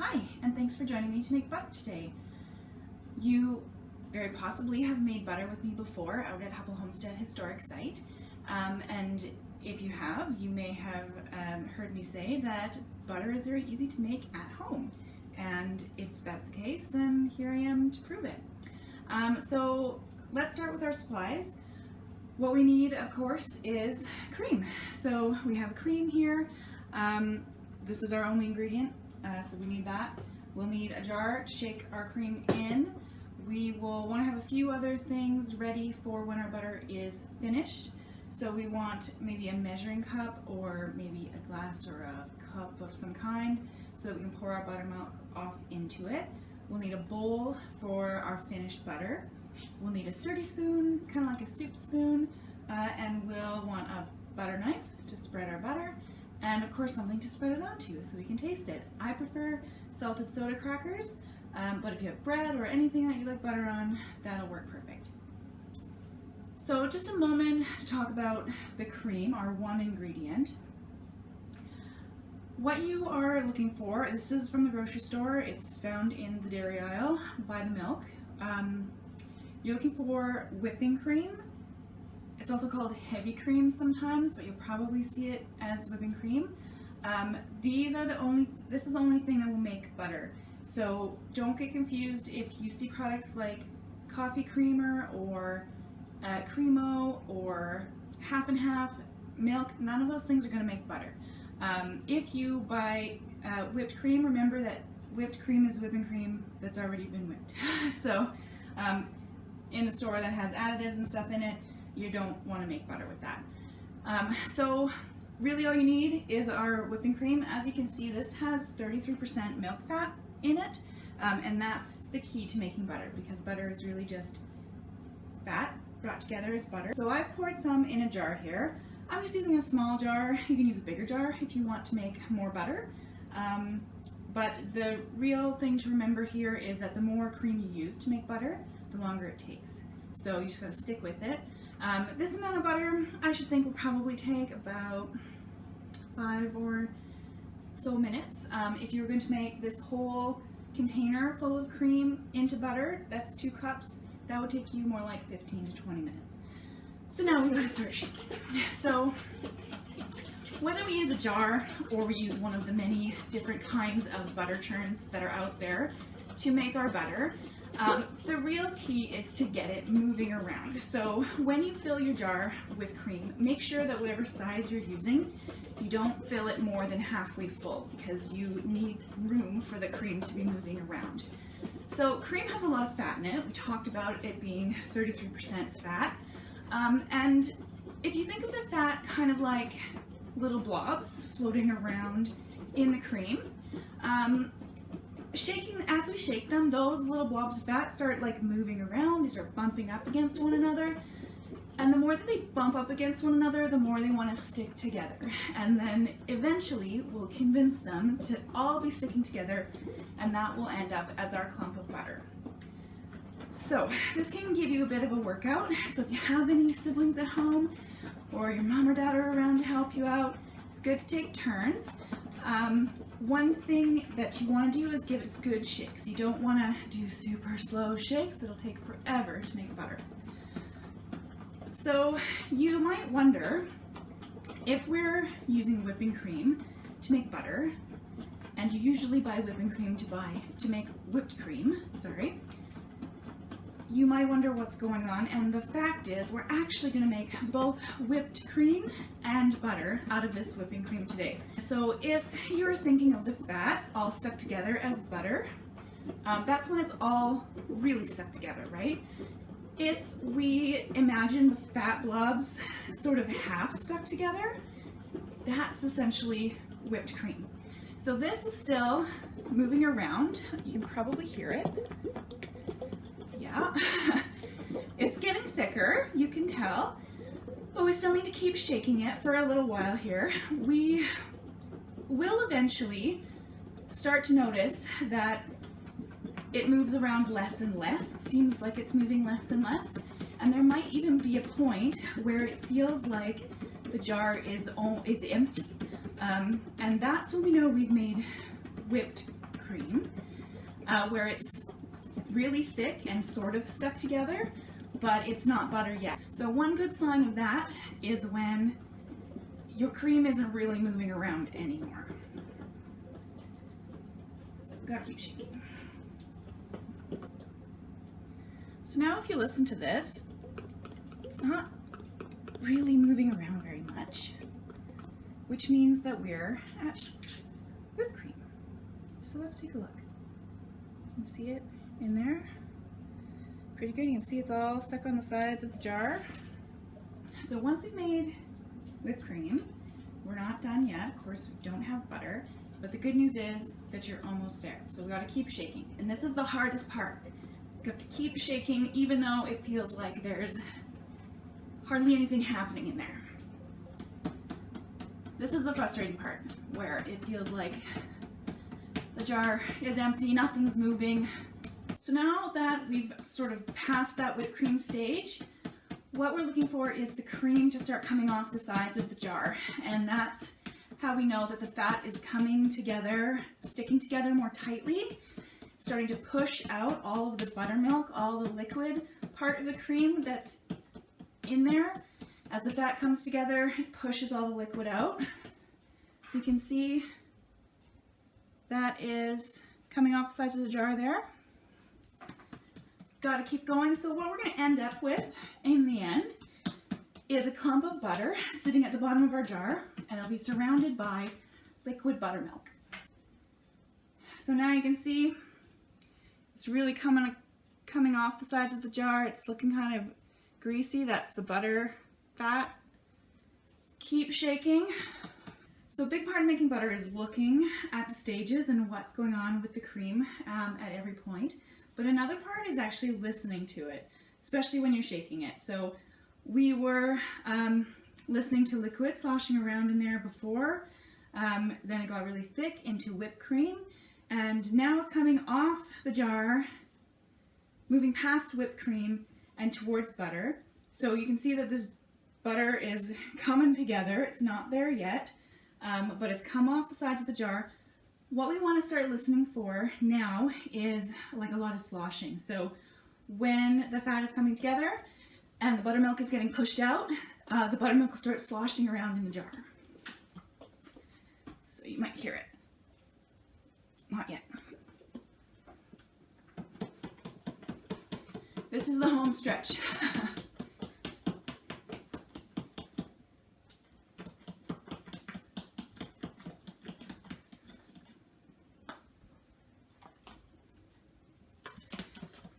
Hi, and thanks for joining me to make butter today. You very possibly have made butter with me before out at Huble Homestead Historic Site, and if you have, you may have heard me say that butter is very easy to make at home, and if that's the case, then here I am to prove it. So let's start with our supplies. What we need, of course, is cream. So we have cream here. This is our only ingredient, so we need that. We'll need a jar to shake our cream in. We will want to have a few other things ready for when our butter is finished. So we want maybe a measuring cup or maybe a glass or a cup of some kind so that we can pour our buttermilk off into it. We'll need a bowl for our finished butter. We'll need a sturdy spoon, kind of like a soup spoon, and we'll want a butter knife to spread our butter, and of course something to spread it onto so we can taste it. I prefer salted soda crackers, but if you have bread or anything that you like butter on, that'll work perfect. So just a moment to talk about the cream, our one ingredient. What you are looking for, this is from the grocery store, it's found in the dairy aisle by the milk. You're looking for whipping cream. It's also called heavy cream sometimes, but you'll probably see it as whipping cream. This is the only thing that will make butter. So don't get confused if you see products like coffee creamer or Cremo or half and half milk. None of those things are going to make butter. If you buy whipped cream, remember that whipped cream is whipping cream that's already been whipped. So in the store that has additives and stuff in it, you don't want to make butter with that. So really all you need is our whipping cream. As you can see, this has 33% milk fat in it, and that's the key to making butter, because butter is really just fat brought together as butter. So I've poured some in a jar here. I'm just using a small jar. You can use a bigger jar if you want to make more butter. But the real thing to remember here is that the more cream you use to make butter, the longer it takes. So you just gotta stick with it. This amount of butter, I should think, will probably take about 5 or so minutes. If you were going to make this whole container full of cream into butter, that's 2 cups, that would take you more like 15 to 20 minutes. So now we gotta start shaking. So whether we use a jar or we use one of the many different kinds of butter churns that are out there to make our butter, the real key is to get it moving around. So when you fill your jar with cream, make sure that whatever size you're using, you don't fill it more than halfway full, because you need room for the cream to be moving around. So cream has a lot of fat in it. We talked about it being 33% fat. And if you think of the fat kind of like little blobs floating around in the cream, as we shake them, those little blobs of fat start like moving around. They start bumping up against one another. And the more that they bump up against one another, the more they want to stick together. And then eventually we'll convince them to all be sticking together, and that will end up as our clump of butter. So this can give you a bit of a workout. So if you have any siblings at home or your mom or dad are around to help you out, it's good to take turns. One thing that you want to do is give it good shakes. You don't want to do super slow shakes. It'll take forever to make butter. So you might wonder, if we're using whipping cream to make butter, and you usually buy whipping cream to make whipped cream, you might wonder what's going on, and the fact is we're actually going to make both whipped cream and butter out of this whipping cream today. So if you're thinking of the fat all stuck together as butter, that's when it's all really stuck together, right? If we imagine the fat blobs sort of half stuck together, that's essentially whipped cream. So this is still moving around. You can probably hear it. Yeah, it's getting thicker, you can tell, but we still need to keep shaking it for a little while here. We will eventually start to notice that it moves around less and less. It seems like it's moving less and less, and there might even be a point where it feels like the jar is empty, and that's when we know we've made whipped cream. cream, where it's really thick and sort of stuck together, but it's not butter yet. So one good sign of that is when your cream isn't really moving around anymore. So we've got to keep shaking. So now if you listen to this, it's not really moving around very much, which means that we're at whipped cream. So let's take a look. You can see it in there. Pretty good. You can see it's all stuck on the sides of the jar. So once we've made whipped cream, we're not done yet. Of course, we don't have butter, but the good news is that you're almost there. So we got to keep shaking. And this is the hardest part. You have to keep shaking even though it feels like there's hardly anything happening in there. This is the frustrating part, where it feels like the jar is empty, nothing's moving. So now that we've sort of passed that whipped cream stage, what we're looking for is the cream to start coming off the sides of the jar. And that's how we know that the fat is coming together, sticking together more tightly, starting to push out all of the buttermilk, all the liquid part of the cream that's in there. As the fat comes together, it pushes all the liquid out. So you can see that is coming off the sides of the jar there. Got to keep going. So what we're going to end up with in the end is a clump of butter sitting at the bottom of our jar, and it'll be surrounded by liquid buttermilk. So now you can see it's really coming off the sides of the jar. It's looking kind of greasy. That's the butter fat. Keep shaking. So a big part of making butter is looking at the stages and what's going on with the cream at every point. But another part is actually listening to it, especially when you're shaking it. So we were listening to liquid sloshing around in there before. Then it got really thick into whipped cream. And now it's coming off the jar, moving past whipped cream and towards butter. So you can see that this butter is coming together. It's not there yet, but it's come off the sides of the jar. What we want to start listening for now is like a lot of sloshing. So when the fat is coming together and the buttermilk is getting pushed out, the buttermilk will start sloshing around in the jar. So you might hear it. Not yet. This is the home stretch.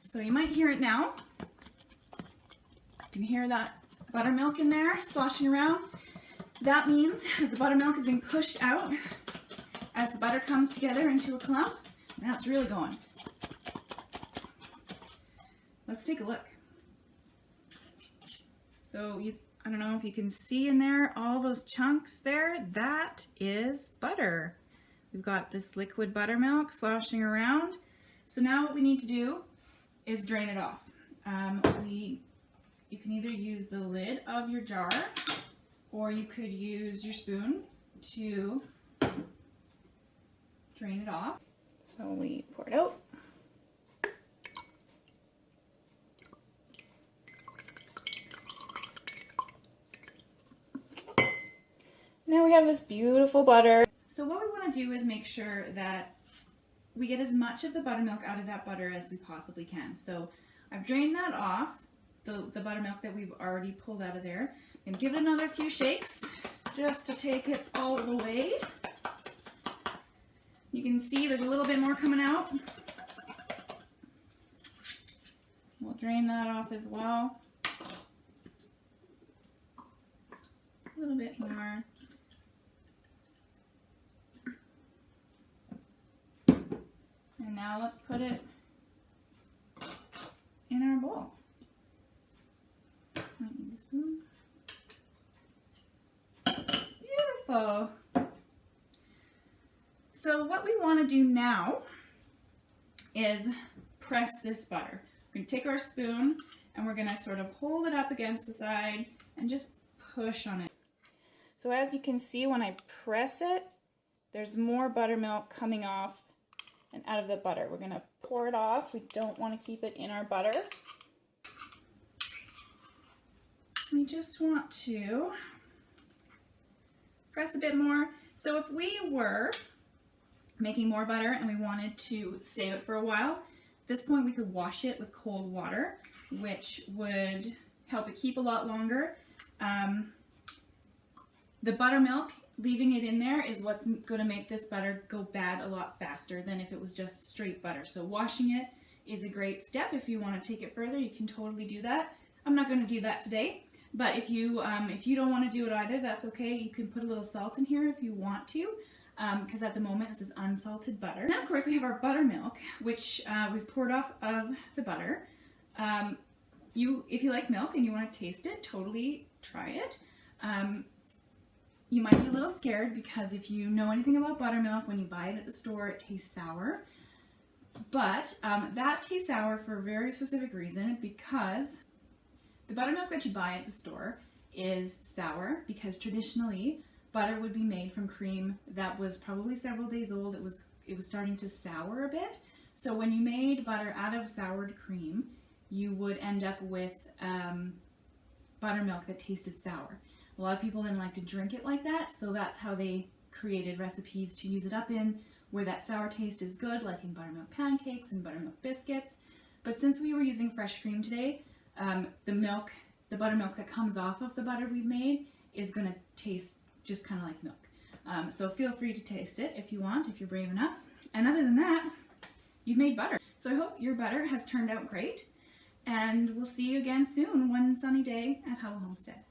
So you might hear it now. You can hear that buttermilk in there sloshing around. That means the buttermilk is being pushed out as the butter comes together into a clump. Now it's really going. Let's take a look. So I don't know if you can see in there all those chunks there. That is butter. We've got this liquid buttermilk sloshing around. So now what we need to do is drain it off. You can either use the lid of your jar or you could use your spoon to drain it off. So we pour it out. Now we have this beautiful butter. So what we want to do is make sure that we get as much of the buttermilk out of that butter as we possibly can. So I've drained that off, the buttermilk that we've already pulled out of there, and give it another few shakes just to take it all the way. You can see there's a little bit more coming out. We'll drain that off as well. A little bit more. And now let's put it in our bowl. Might need a spoon. Beautiful. So what we want to do now is press this butter. We're going to take our spoon and we're going to sort of hold it up against the side and just push on it. So as you can see, when I press it, there's more buttermilk coming off and out of the butter. We're going to pour it off. We don't want to keep it in our butter. We just want to press a bit more. So if we were making more butter and we wanted to save it for a while, at this point we could wash it with cold water, which would help it keep a lot longer. The buttermilk, leaving it in there is what's going to make this butter go bad a lot faster than if it was just straight butter. So washing it is a great step. If you want to take it further, you can totally do that. I'm not going to do that today, but if you don't want to do it either, that's okay. You can put a little salt in here if you want to, because at the moment this is unsalted butter. And then of course we have our buttermilk, which we've poured off of the butter. If you like milk and you want to taste it, totally try it. You might be a little scared because if you know anything about buttermilk, when you buy it at the store, it tastes sour. But that tastes sour for a very specific reason, because the buttermilk that you buy at the store is sour because traditionally butter would be made from cream that was probably several days old. It was starting to sour a bit. So when you made butter out of soured cream, you would end up with buttermilk that tasted sour. A lot of people didn't like to drink it like that, so that's how they created recipes to use it up in, where that sour taste is good, like in buttermilk pancakes and buttermilk biscuits. But since we were using fresh cream today, the buttermilk that comes off of the butter we've made is going to taste just kind of like milk. So feel free to taste it if you want, if you're brave enough. And other than that, you've made butter. So I hope your butter has turned out great, and we'll see you again soon one sunny day at Huble Homestead.